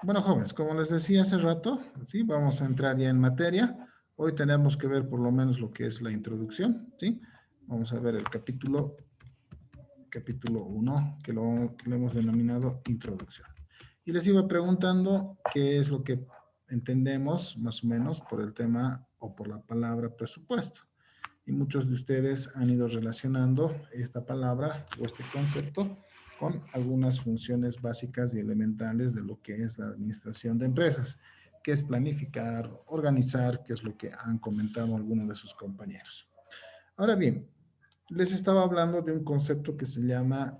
Bueno, jóvenes, como les decía hace rato, ¿sí? Vamos a entrar ya en materia. Hoy tenemos que ver por lo menos lo que es la introducción, ¿sí? Vamos a ver el capítulo 1, que lo hemos denominado introducción. Y les iba preguntando qué es lo que entendemos más o menos por el tema o por la palabra presupuesto. Y muchos de ustedes han ido relacionando esta palabra o este concepto con algunas funciones básicas y elementales de lo que es la administración de empresas, que es planificar, organizar, que es lo que han comentado algunos de sus compañeros. Ahora bien, les estaba hablando de un concepto que se llama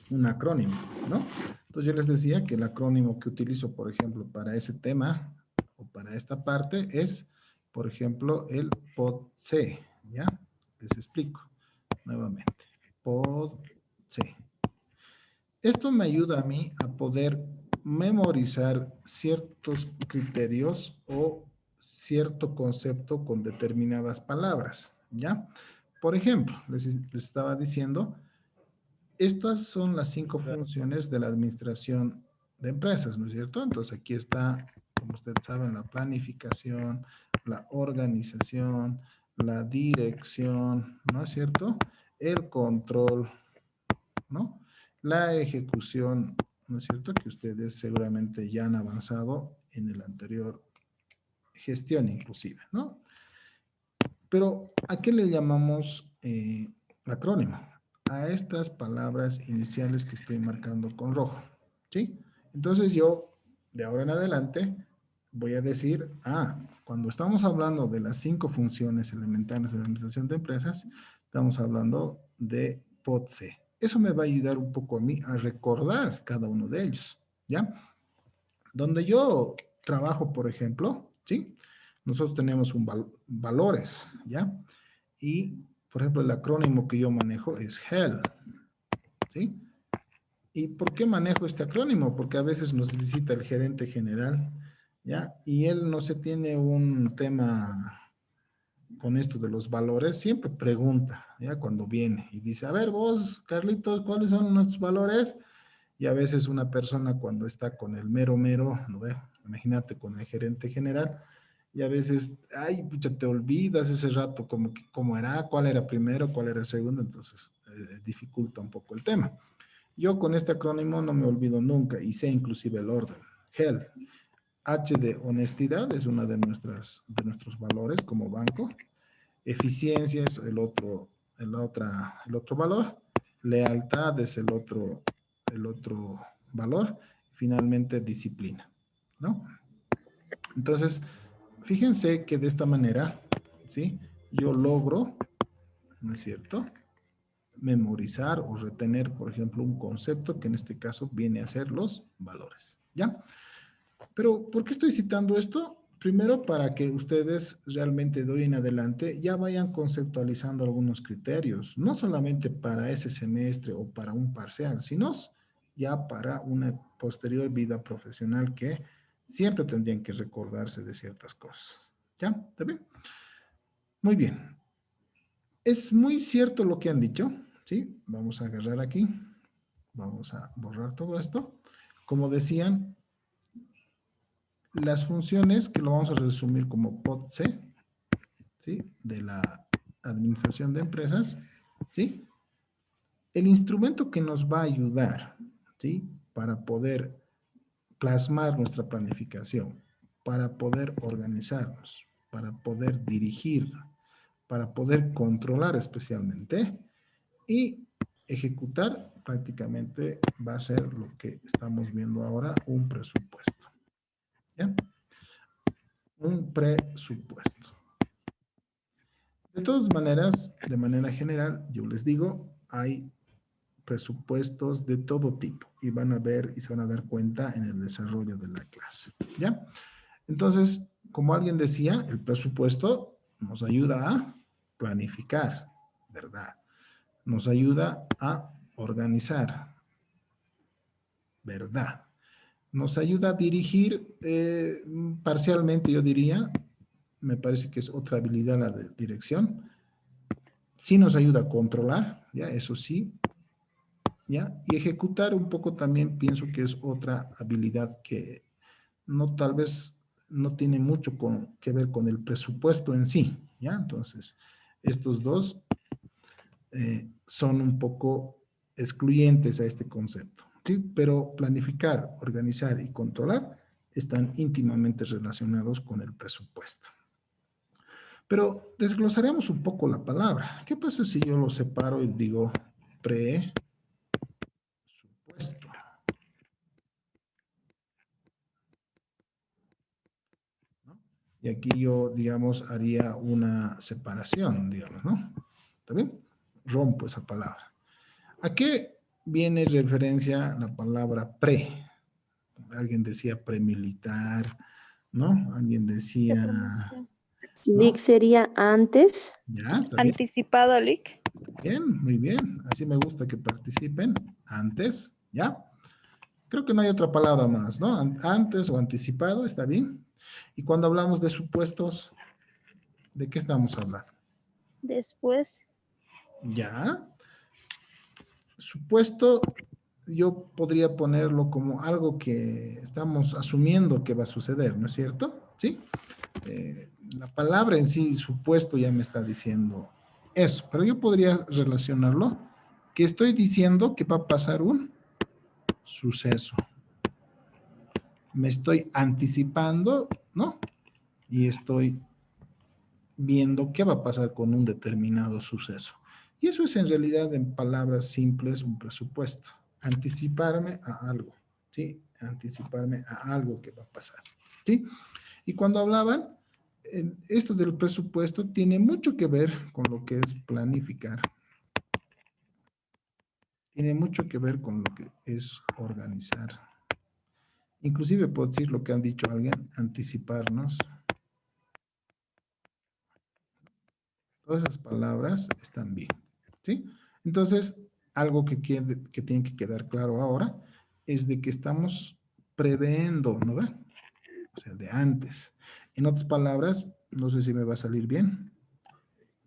un acrónimo, ¿no? Entonces yo les decía que el acrónimo que utilizo, por ejemplo, para ese tema o para esta parte es, por ejemplo, el POD-C, ¿ya? Les explico nuevamente. POD-C. Esto me ayuda a mí a poder memorizar ciertos criterios o cierto concepto con determinadas palabras, ¿ya? Por ejemplo, les estaba diciendo, estas son las 5 funciones de la administración de empresas, ¿no es cierto? Entonces aquí está, como ustedes saben, la planificación, la organización, la dirección, ¿no es cierto? El control, ¿no? La ejecución, ¿no es cierto? Que ustedes seguramente ya han avanzado en el anterior gestión inclusive, ¿no? Pero, ¿a qué le llamamos acrónimo? A estas palabras iniciales que estoy marcando con rojo, ¿sí? Entonces yo, de ahora en adelante, voy a decir, cuando estamos hablando de las 5 funciones elementales de la administración de empresas, estamos hablando de POTSE. Eso me va a ayudar un poco a mí a recordar cada uno de ellos, ¿ya? Donde yo trabajo, por ejemplo, ¿sí? Nosotros tenemos valores, ¿ya? Y, por ejemplo, el acrónimo que yo manejo es HELL, ¿sí? ¿Y por qué manejo este acrónimo? Porque a veces nos visita el gerente general, ¿ya? Y él no se tiene un tema con esto de los valores, siempre pregunta, ¿ya? Cuando viene y dice, a ver, vos, Carlitos, ¿cuáles son nuestros valores? Y a veces una persona cuando está con el mero mero, ¿no ve? Imagínate con el gerente general, y a veces, ay, pucha, te olvidas ese rato como que cómo era, cuál era primero, cuál era segundo, entonces dificulta un poco el tema. Yo con este acrónimo no me olvido nunca y sé inclusive el orden. HEL, H de honestidad es una de nuestros valores como banco. Eficiencia es el otro valor. Lealtad es el otro valor. Finalmente, disciplina, ¿no? Entonces, fíjense que de esta manera, ¿sí? Yo logro, ¿no es cierto?, memorizar o retener, por ejemplo, un concepto que en este caso viene a ser los valores, ¿ya? Pero, ¿por qué estoy citando esto? Primero, para que ustedes realmente de hoy en adelante ya vayan conceptualizando algunos criterios, no solamente para ese semestre o para un parcial, sino ya para una posterior vida profesional que siempre tendrían que recordarse de ciertas cosas. ¿Ya? ¿Está bien? Muy bien. Es muy cierto lo que han dicho, ¿sí? Vamos a agarrar aquí, vamos a borrar todo esto. Como decían, las funciones, que lo vamos a resumir como POTC, ¿sí? De la administración de empresas, ¿sí? El instrumento que nos va a ayudar, ¿sí? Para poder plasmar nuestra planificación, para poder organizarnos, para poder dirigir, para poder controlar especialmente y ejecutar prácticamente va a ser lo que estamos viendo ahora, un presupuesto. ¿Ya? Un presupuesto. De todas maneras, de manera general, yo les digo, hay presupuestos de todo tipo y van a ver y se van a dar cuenta en el desarrollo de la clase. ¿Ya? Entonces, como alguien decía, el presupuesto nos ayuda a planificar, ¿verdad? Nos ayuda a organizar, ¿verdad? Nos ayuda a dirigir parcialmente, yo diría, me parece que es otra habilidad la de dirección. Sí nos ayuda a controlar, ya, eso sí. ¿ya? Y ejecutar un poco también pienso que es otra habilidad que no tal vez no tiene mucho que ver con el presupuesto en sí, ¿ya? Entonces, estos dos son un poco excluyentes a este concepto, ¿sí? Pero planificar, organizar y controlar están íntimamente relacionados con el presupuesto. Pero desglosaremos un poco la palabra. ¿Qué pasa si yo lo separo y digo presupuesto? ¿No? Y aquí yo, digamos, haría una separación, digamos, ¿no? ¿Está bien? Rompo esa palabra. ¿A qué viene referencia la palabra pre? Alguien decía premilitar, ¿no? Alguien De decía, promoción. Lic ¿no? sería antes. Ya, está bien. Anticipado, Lic. Bien, muy bien. Así me gusta que participen antes, ¿ya? Creo que no hay otra palabra más, ¿no? Antes o anticipado, está bien. Y cuando hablamos de supuestos, ¿de qué estamos hablando? Después. Ya. Supuesto, yo podría ponerlo como algo que estamos asumiendo que va a suceder, ¿no es cierto? ¿Sí? La palabra en sí, supuesto, ya me está diciendo eso, pero yo podría relacionarlo que estoy diciendo que va a pasar un suceso. Me estoy anticipando, ¿no? Y estoy viendo qué va a pasar con un determinado suceso. Y eso es en realidad, en palabras simples, un presupuesto. Anticiparme a algo, ¿sí? Anticiparme a algo que va a pasar, ¿sí? Y cuando hablaban, esto del presupuesto tiene mucho que ver con lo que es planificar. Tiene mucho que ver con lo que es organizar. Inclusive puedo decir lo que han dicho alguien, anticiparnos. Todas esas palabras están bien, ¿sí? Entonces, algo que tiene que quedar claro ahora es de que estamos previendo, ¿no ve? O sea, de antes. En otras palabras, no sé si me va a salir bien,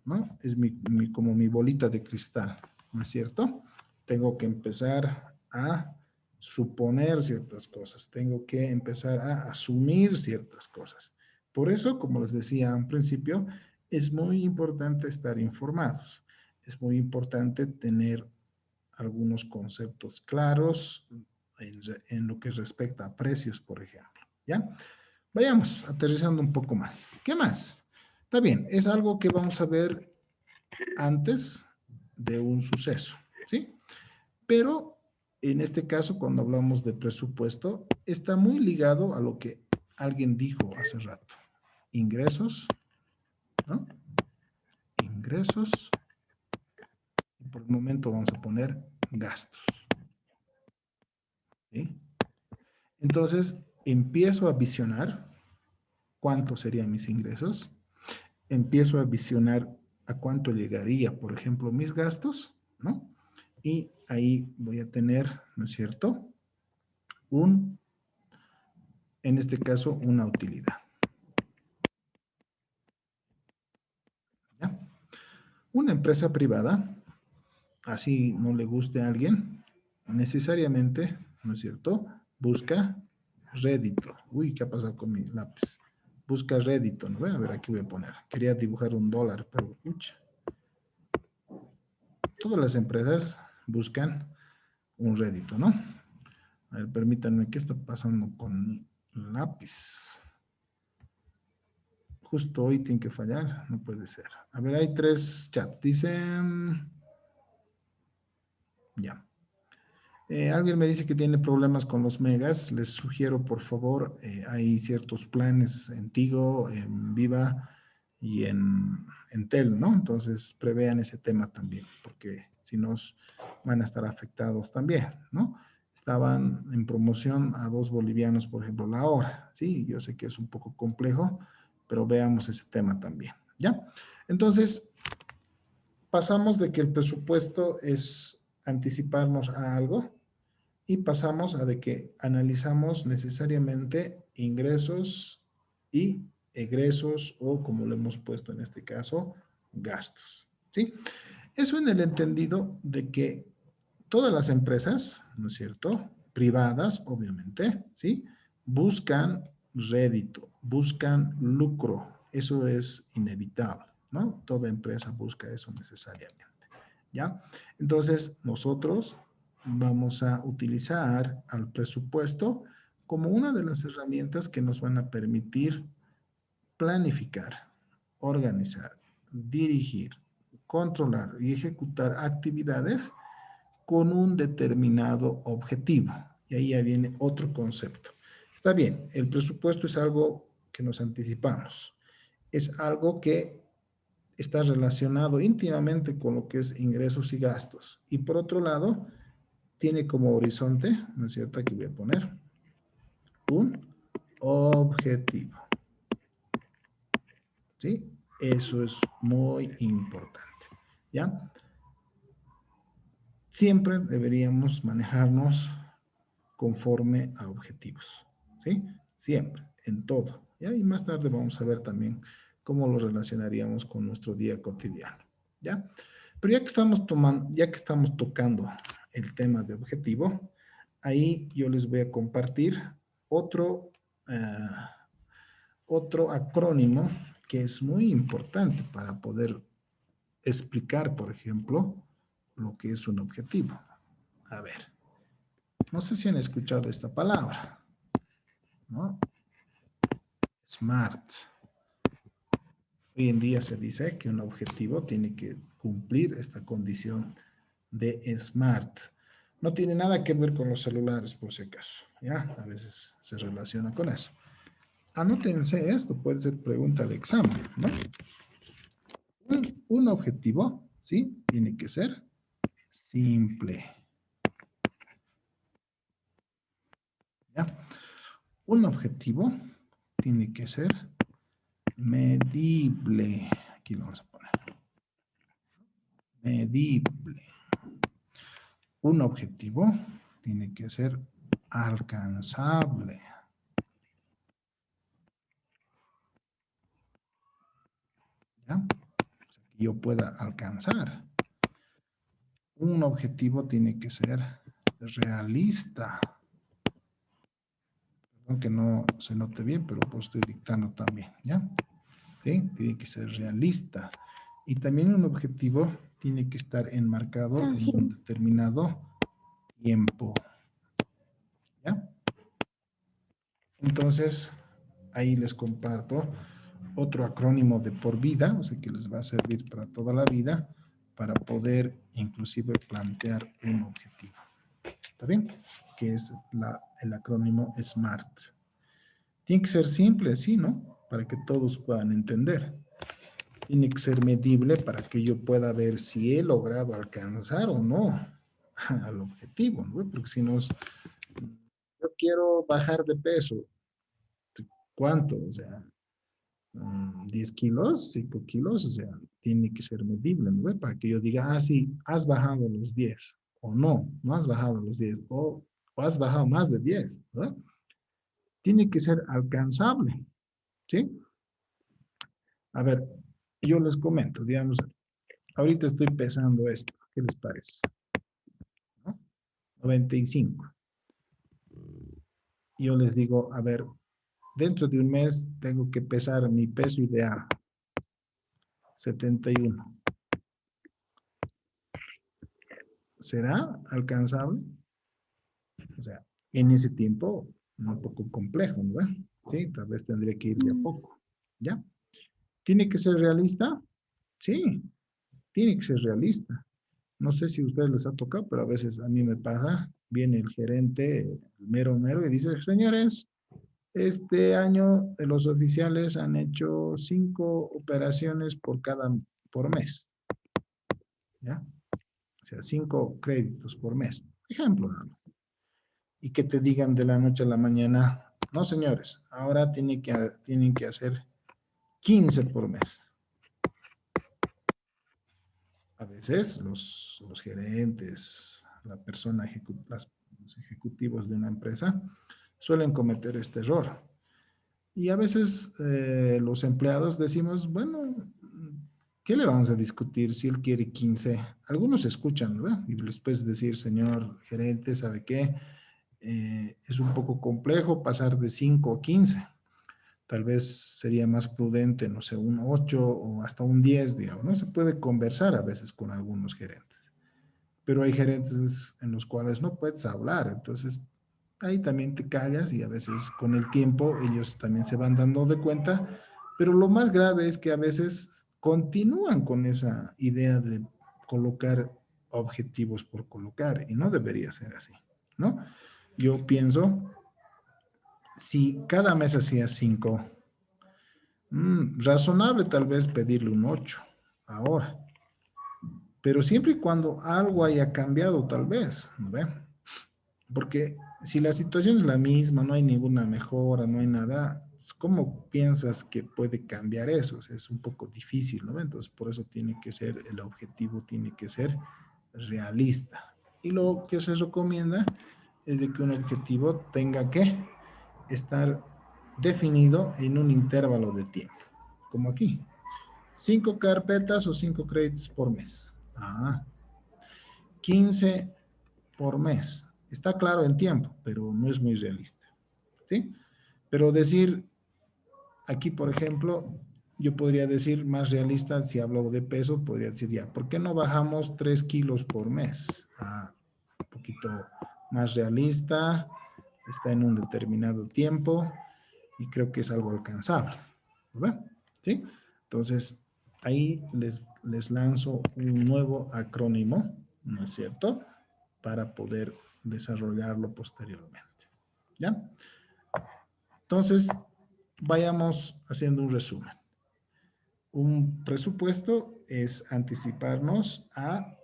¿no? Es como mi bolita de cristal, ¿no es cierto? Tengo que empezar a suponer ciertas cosas, tengo que empezar a asumir ciertas cosas. Por eso, como les decía al principio, es muy importante estar informados, es muy importante tener algunos conceptos claros en lo que respecta a precios, por ejemplo, ¿ya? Vayamos aterrizando un poco más. ¿Qué más? Está bien, es algo que vamos a ver antes de un suceso, ¿sí? Pero en este caso, cuando hablamos de presupuesto, está muy ligado a lo que alguien dijo hace rato. Ingresos, ¿no? Ingresos. Y por el momento vamos a poner gastos. ¿Sí? Entonces, empiezo a visionar cuántos serían mis ingresos. Empiezo a visionar a cuánto llegaría, por ejemplo, mis gastos, ¿no? Y ahí voy a tener, ¿no es cierto? En este caso, una utilidad. ¿Ya? Una empresa privada, así no le guste a alguien, necesariamente, ¿no es cierto? Busca rédito. Uy, ¿qué ha pasado con mi lápiz? Busca rédito, ¿no? A ver, aquí voy a poner. Quería dibujar un dólar, pero, pucha. Todas las empresas buscan un rédito, ¿no? A ver, permítanme, ¿qué está pasando con mi lápiz? Justo hoy tiene que fallar, no puede ser. A ver, hay 3 chats. Dicen, ya. Alguien me dice que tiene problemas con los megas. Les sugiero, por favor, hay ciertos planes en Tigo, en Viva y en Tel, ¿no? Entonces, prevean ese tema también, porque si nos van a estar afectados también, ¿no? Estaban en promoción a 2 bolivianos, por ejemplo, la hora, ¿sí? Yo sé que es un poco complejo, pero veamos ese tema también, ¿ya? Entonces, pasamos de que el presupuesto es anticiparnos a algo y pasamos a de que analizamos necesariamente ingresos y egresos o, como lo hemos puesto en este caso, gastos, ¿sí? Eso en el entendido de que todas las empresas, ¿no es cierto? Privadas, obviamente, ¿sí? Buscan rédito, buscan lucro. Eso es inevitable, ¿no? Toda empresa busca eso necesariamente, ¿ya? Entonces, nosotros vamos a utilizar al presupuesto como una de las herramientas que nos van a permitir planificar, organizar, dirigir, controlar y ejecutar actividades con un determinado objetivo. Y ahí ya viene otro concepto. Está bien, el presupuesto es algo que nos anticipamos. Es algo que está relacionado íntimamente con lo que es ingresos y gastos. Y por otro lado, tiene como horizonte, ¿no es cierto? Aquí voy a poner un objetivo. ¿Sí? Eso es muy importante. ¿Ya? Siempre deberíamos manejarnos conforme a objetivos. ¿Sí? Siempre, en todo. ¿Ya? Y más tarde vamos a ver también cómo lo relacionaríamos con nuestro día cotidiano. ¿Ya? Pero ya que estamos tocando el tema de objetivo, ahí yo les voy a compartir otro, otro acrónimo que es muy importante para poder explicar, por ejemplo, lo que es un objetivo. A ver, no sé si han escuchado esta palabra, ¿no? SMART. Hoy en día se dice que un objetivo tiene que cumplir esta condición de SMART. No tiene nada que ver con los celulares, por si acaso, ¿ya? A veces se relaciona con eso. Anótense esto, puede ser pregunta de examen, ¿no? Un objetivo, ¿sí? Tiene que ser simple. ¿Ya? Un objetivo tiene que ser medible. Aquí lo vamos a poner. Medible. Un objetivo tiene que ser alcanzable. ¿Ya? O sea, que yo pueda alcanzar. Un objetivo tiene que ser realista. Aunque no se note bien, pero pues estoy dictando también, ¿ya? ¿Sí? Tiene que ser realista. Y también un objetivo tiene que estar enmarcado en un determinado tiempo. ¿Ya? Entonces, ahí les comparto otro acrónimo de por vida, o sea que les va a servir para toda la vida, para poder inclusive plantear un objetivo. ¿Está bien? Que es el acrónimo SMART. Tiene que ser simple, sí, ¿no? Para que todos puedan entender. Tiene que ser medible para que yo pueda ver si he logrado alcanzar o no al objetivo, ¿no? Porque si no, yo quiero bajar de peso, ¿cuánto? O sea, 10 kilos, 5 kilos, o sea, tiene que ser medible, ¿no? Para que yo diga, ah, sí, has bajado los 10, o no, no has bajado los 10, o has bajado más de 10, ¿no? Tiene que ser alcanzable, ¿sí? A ver, yo les comento, digamos, ahorita estoy pesando esto, ¿qué les parece? ¿No? 95. Yo les digo, a ver, dentro de un mes tengo que pesar mi peso ideal, 71. ¿Será alcanzable? O sea, en ese tiempo, un poco complejo, ¿no? Sí, tal vez tendría que ir de a poco, ¿ya? ¿Tiene que ser realista? Sí, tiene que ser realista. No sé si a ustedes les ha tocado, pero a veces a mí me pasa, viene el gerente, el mero mero, y dice, señores, este año los oficiales han hecho 5 operaciones por mes, ¿ya? O sea, 5 créditos por mes. Ejemplo, nada más. Y que te digan de la noche a la mañana, no señores, ahora tienen que hacer 15 por mes. A veces los gerentes, los ejecutivos de una empresa suelen cometer este error. Y a veces los empleados decimos, bueno, ¿qué le vamos a discutir si él quiere 15? Algunos escuchan, ¿verdad? Y les puedes decir, señor gerente, ¿sabe qué? Es un poco complejo pasar de 5 a 15. Tal vez sería más prudente, no sé, un 8 o hasta un 10, digamos. No se puede conversar a veces con algunos gerentes, pero hay gerentes en los cuales no puedes hablar, entonces ahí también te callas y a veces con el tiempo ellos también se van dando de cuenta, pero lo más grave es que a veces continúan con esa idea de colocar objetivos por colocar y no debería ser así, ¿no? Yo pienso, si cada mes hacía 5, razonable tal vez pedirle un 8 ahora, pero siempre y cuando algo haya cambiado tal vez, ¿no ve? Porque si la situación es la misma, no hay ninguna mejora, no hay nada, ¿cómo piensas que puede cambiar eso? O sea, es un poco difícil, ¿no? Entonces, por eso tiene que ser, el objetivo tiene que ser realista. Y lo que se recomienda es de que un objetivo tenga que estar definido en un intervalo de tiempo, como aquí. 5 carpetas o 5 créditos por mes. 15 por mes. Está claro en tiempo, pero no es muy realista. ¿Sí? Pero decir, aquí por ejemplo, yo podría decir más realista, si hablo de peso, podría decir ya, ¿por qué no bajamos 3 kilos por mes? Un poquito más realista, está en un determinado tiempo y creo que es algo alcanzable. ¿Lo ven? ¿Sí? Entonces, ahí les lanzo un nuevo acrónimo, ¿no es cierto? Para poder desarrollarlo posteriormente. ¿Ya? Entonces, vayamos haciendo un resumen. Un presupuesto es anticiparnos a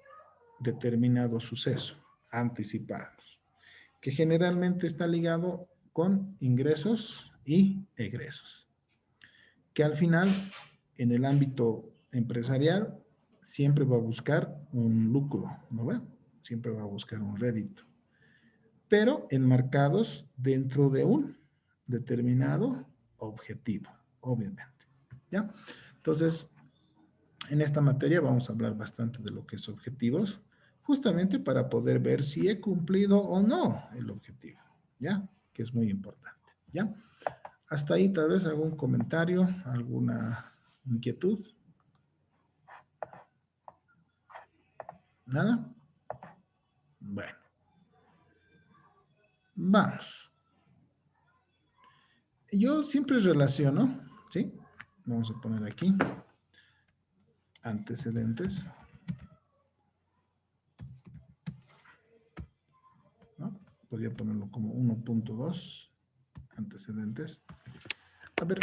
determinado suceso, anticiparnos, que generalmente está ligado con ingresos y egresos, que al final, en el ámbito empresarial, siempre va a buscar un lucro, ¿no ve? Siempre va a buscar un rédito, pero enmarcados dentro de un determinado objetivo, obviamente. ¿Ya? Entonces, en esta materia vamos a hablar bastante de lo que es objetivos, justamente para poder ver si he cumplido o no el objetivo, ¿ya? Que es muy importante, ¿ya? Hasta ahí tal vez algún comentario, alguna inquietud. ¿Nada? Bueno, vamos. Yo siempre relaciono, ¿sí? Vamos a poner aquí antecedentes, ¿no? Podría ponerlo como 1.2, antecedentes. A ver,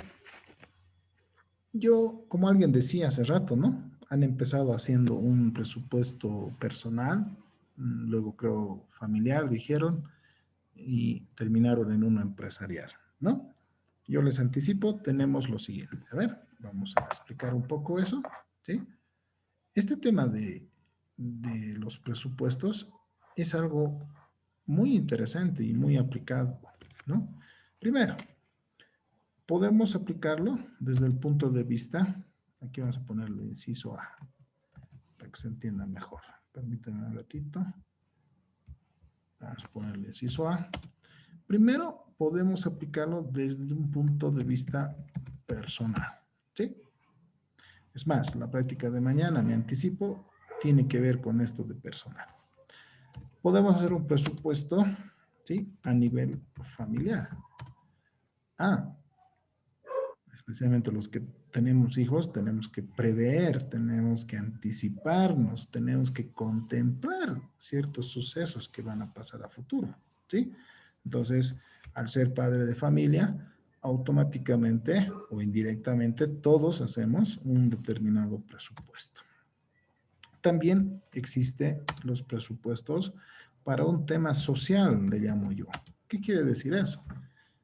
yo, como alguien decía hace rato, ¿no? Han empezado haciendo un presupuesto personal, luego creo familiar, dijeron, y terminaron en uno empresarial, ¿no? Yo les anticipo, tenemos lo siguiente. A ver, vamos a explicar un poco eso, ¿sí? Este tema de los presupuestos es algo muy interesante y muy aplicado, ¿no? Primero, podemos aplicarlo desde el punto de vista, aquí vamos a ponerle inciso A, para que se entienda mejor. Permítanme un ratito. Vamos a ponerle inciso A. Primero, podemos aplicarlo desde un punto de vista personal, ¿sí? Es más, la práctica de mañana, me anticipo, tiene que ver con esto de personal. Podemos hacer un presupuesto, ¿sí? A nivel familiar. Especialmente los que tenemos hijos, tenemos que prever, tenemos que anticiparnos, tenemos que contemplar ciertos sucesos que van a pasar a futuro, ¿sí? Entonces, al ser padre de familia, automáticamente o indirectamente todos hacemos un determinado presupuesto. También existen los presupuestos para un tema social, le llamo yo. ¿Qué quiere decir eso?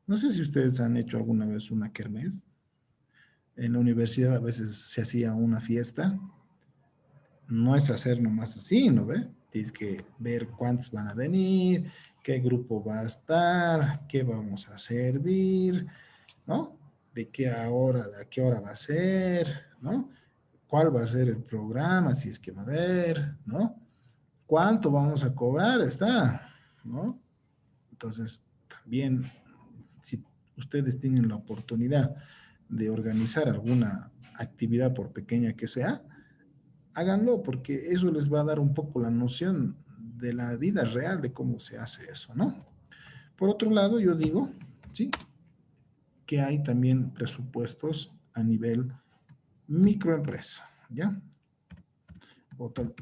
No sé si ustedes han hecho alguna vez una kermés. En la universidad a veces se hacía una fiesta. No es hacer nomás así, ¿no ve? Tienes que ver cuántos van a venir, qué grupo va a estar, qué vamos a servir, ¿no? De qué hora va a ser, ¿no? cuál va a ser el programa, si es que va a haber, ¿no? ¿Cuánto vamos a cobrar? Está, ¿no? Entonces, también, si ustedes tienen la oportunidad de organizar alguna actividad, por pequeña que sea, háganlo, porque eso les va a dar un poco la noción de la vida real de cómo se hace eso, ¿no? Por otro lado, yo digo, ¿sí? Que hay también presupuestos a nivel microempresa, ¿ya?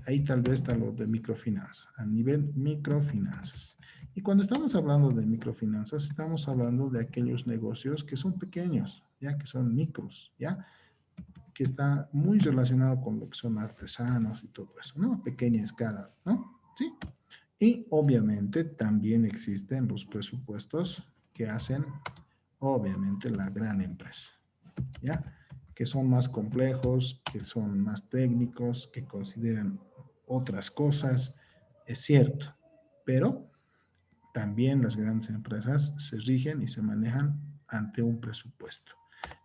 Ahí tal vez está lo de microfinanzas, a nivel microfinanzas. Y cuando estamos hablando de microfinanzas, estamos hablando de aquellos negocios que son pequeños, ya que son micros, ya que está muy relacionado con lo que son artesanos y todo eso, ¿no? Pequeña escala, ¿no? Sí. Y obviamente también existen los presupuestos que hacen, obviamente, la gran empresa, ¿ya? Que son más complejos, que son más técnicos, que consideran otras cosas, es cierto, pero también las grandes empresas se rigen y se manejan ante un presupuesto.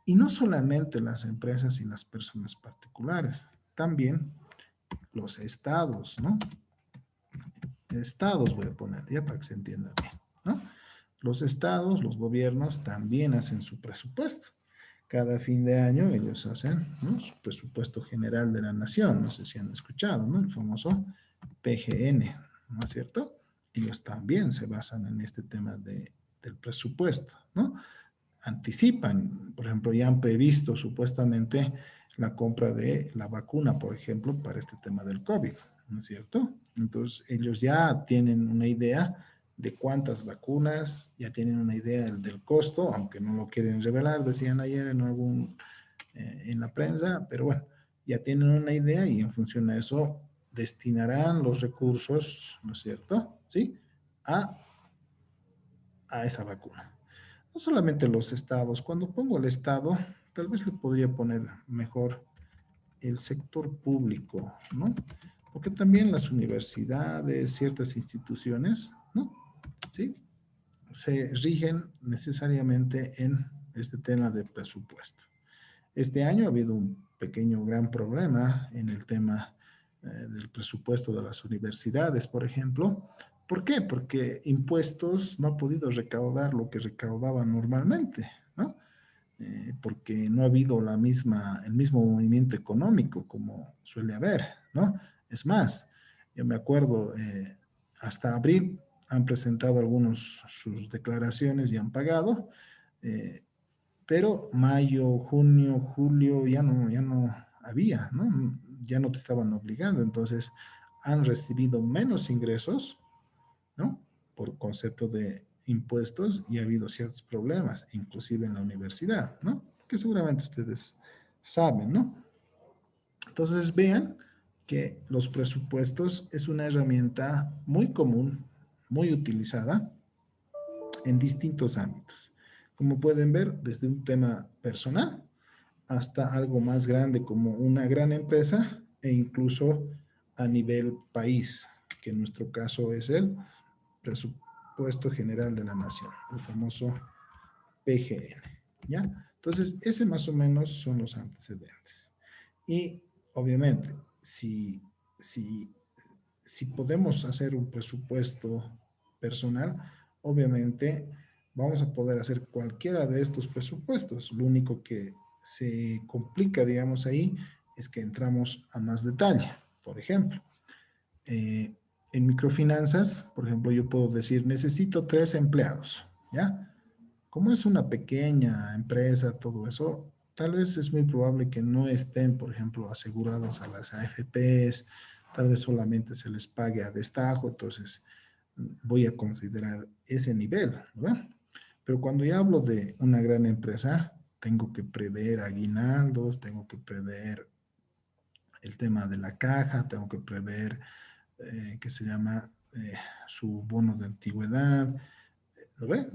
Y no solamente las empresas y las personas particulares, también los estados, ¿no? Estados voy a poner, ya para que se entienda bien, ¿no? Los estados, los gobiernos también hacen su presupuesto. Cada fin de año ellos hacen, ¿no?, su presupuesto general de la nación, no sé si han escuchado, ¿no?, el famoso PGN, ¿no es cierto? Ellos también se basan en este tema del presupuesto, ¿no? Anticipan, por ejemplo, ya han previsto supuestamente la compra de la vacuna, por ejemplo, para este tema del COVID, ¿no es cierto? Entonces, ellos ya tienen una idea de cuántas vacunas, ya tienen una idea del costo, aunque no lo quieren revelar, decían ayer en en la prensa, pero bueno, ya tienen una idea y en función a eso destinarán los recursos, ¿no es cierto? ¿Sí? A, a esa vacuna. No solamente los estados, cuando pongo el estado, tal vez le podría poner mejor el sector público, ¿no? Porque también las universidades, ciertas instituciones, ¿no? ¿Sí? Se rigen necesariamente en este tema de presupuesto. Este año ha habido un pequeño gran problema en el tema del presupuesto de las universidades, por ejemplo. ¿Por qué? Porque impuestos no ha podido recaudar lo que recaudaba normalmente, ¿no? Porque no ha habido el mismo movimiento económico como suele haber, ¿no? Es más, yo me acuerdo, hasta abril han presentado algunos sus declaraciones y han pagado, eh, pero mayo, junio, julio ya no había, ¿no? Ya no te estaban obligando, entonces han recibido menos ingresos, ¿no? Por concepto de impuestos y ha habido ciertos problemas, inclusive en la universidad, ¿no? Que seguramente ustedes saben, ¿no? Entonces vean que los presupuestos es una herramienta muy común, muy utilizada en distintos ámbitos. Como pueden ver, desde un tema personal hasta algo más grande como una gran empresa e incluso a nivel país, que en nuestro caso es el presupuesto general de la nación, el famoso PGN, ¿ya? Entonces, ese más o menos son los antecedentes. Y obviamente, si, si podemos hacer un presupuesto personal, obviamente vamos a poder hacer cualquiera de estos presupuestos. Lo único que se complica, digamos, ahí es que entramos a más detalle. Por ejemplo, eh, en microfinanzas, por ejemplo, yo puedo decir, necesito 3 empleados, ¿ya? Como es una pequeña empresa, todo eso, tal vez es muy probable que no estén, por ejemplo, asegurados a las AFPs, tal vez solamente se les pague a destajo, entonces voy a considerar ese nivel, ¿verdad? Pero cuando ya hablo de una gran empresa, tengo que prever aguinaldos, tengo que prever el tema de la caja, tengo que prever, ¿qué se llama? Su bono de antigüedad, ¿lo ve?